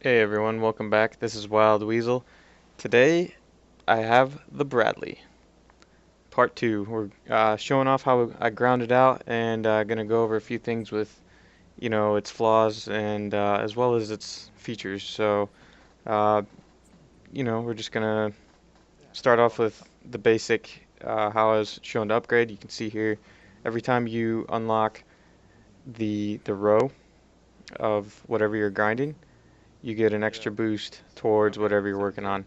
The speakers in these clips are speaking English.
Hey everyone, welcome back. This is Wild Weasel. Today I have the Bradley, part 2. We're showing off how I ground it out and gonna go over a few things with, its flaws and as well as its features. So, uh, we're just gonna start off with the basic how I was shown to upgrade. You can see here, every time you unlock the row of whatever you're grinding, you get an extra boost towards whatever you're working on.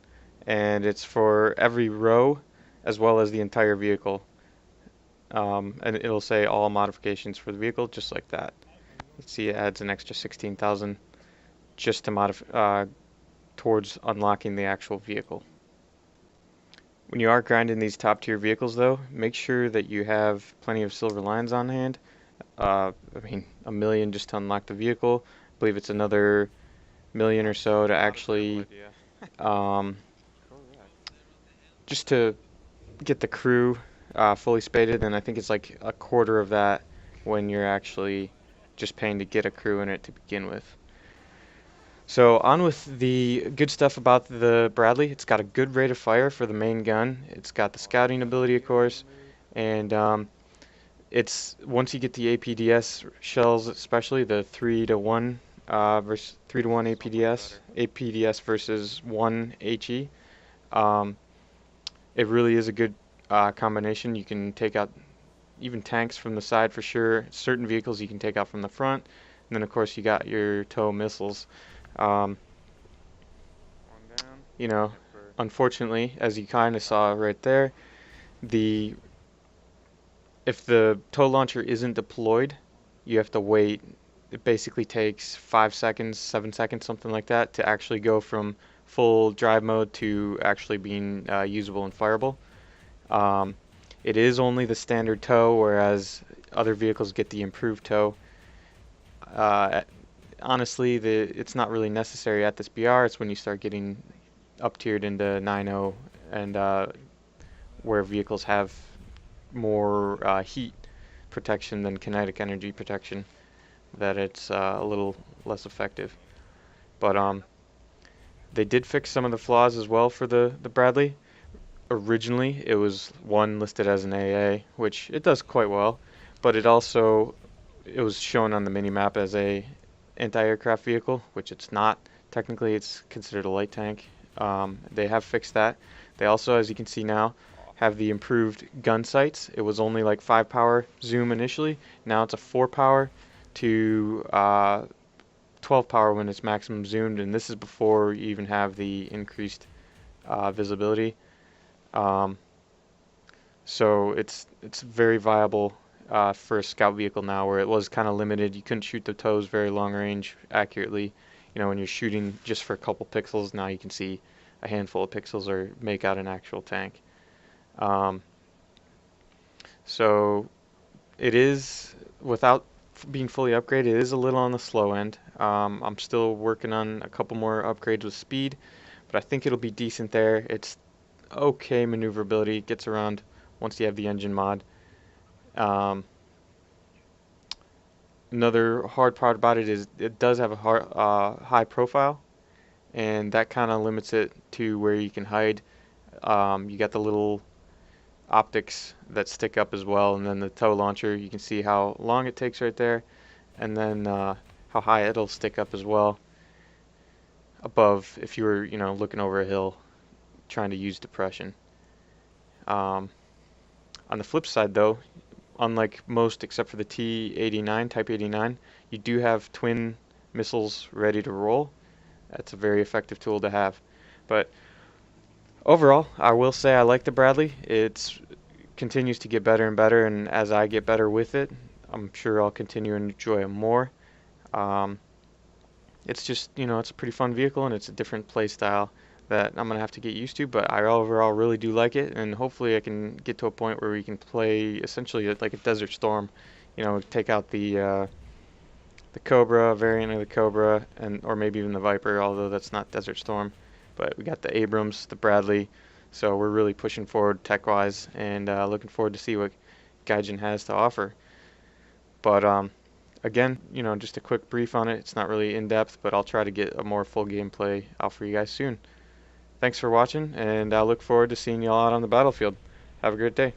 And it's for every row as well as the entire vehicle. And it'll say all modifications for the vehicle, just like that. You see it adds an extra 16,000 just to towards unlocking the actual vehicle. When you are grinding these top tier vehicles though, make sure that you have plenty of silver lines on hand. A million just to unlock the vehicle. I believe it's another million or so to actually um, just to get the crew fully spaded, and I think it's like a quarter of that when you're actually just paying to get a crew in it to begin with. So on with the good stuff about the Bradley. It's got a good rate of fire for the main gun. It's got the scouting ability, of course, and it's once you get the APDS shells, especially the 3-to-1 versus 3-to-1 APDS versus 1 HE. Um, it really is a good combination. You can take out even tanks from the side for sure. Certain vehicles you can take out from the front. And then, of course, you got your tow missiles. Um, you know, Unfortunately, as you kind of saw right there, the if the tow launcher isn't deployed, you have to wait. It basically takes 5 seconds, 7 seconds, something like that, to actually go from full drive mode to actually being usable and fireable. Um, it is only the standard tow, whereas other vehicles get the improved tow. Uh, Honestly, it's not really necessary at this BR. It's when you start getting up tiered into 9.0 and where vehicles have more heat protection than kinetic energy protection that it's a little less effective. But they did fix some of the flaws as well for the Bradley. Originally, it was one listed as an AA, which it does quite well, but it was shown on the mini map as a anti-aircraft vehicle, which it's not. Technically, it's considered a light tank. They have fixed that. They also, as you can see now, have the improved gun sights. It was only like 5 power zoom initially. Now it's a 4 power to 12 power when it's maximum zoomed, and this is before you even have the increased visibility. Um, so it's very viable for a scout vehicle now, where it was kind of limited. You couldn't shoot the tows very long range accurately. When you're shooting just for a couple pixels, now you can see a handful of pixels or make out an actual tank. Um, so it is, without being fully upgraded, it is a little on the slow end. I'm still working on a couple more upgrades with speed, but I think it'll be decent there. It's okay maneuverability. It gets around once you have the engine mod. Um, Another hard part about it is it does have a high profile, and that kind of limits it to where you can hide. You got the little optics that stick up as well, and then the tow launcher, you can see how long it takes right there, and then how high it'll stick up as well above if you were looking over a hill trying to use depression. um, on the flip side though, unlike most except for the T-89 type 89, you do have twin missiles ready to roll. That's a very effective tool to have. But overall, I will say I like the Bradley. It continues to get better and better, and as I get better with it, I'm sure I'll continue to enjoy it more. Um, it's just, it's a pretty fun vehicle, and it's a different play style that I'm gonna have to get used to. But I overall really do like it, and hopefully I can get to a point where we can play essentially like a Desert Storm. Take out the Cobra variant of the Cobra, and or maybe even the Viper, although that's not Desert Storm. But we got the Abrams, the Bradley, so we're really pushing forward tech-wise, and looking forward to see what Gaijin has to offer. But again, just a quick brief on it. It's not really in depth, but I'll try to get a more full gameplay out for you guys soon. Thanks for watching, and I look forward to seeing y'all out on the battlefield. Have a great day.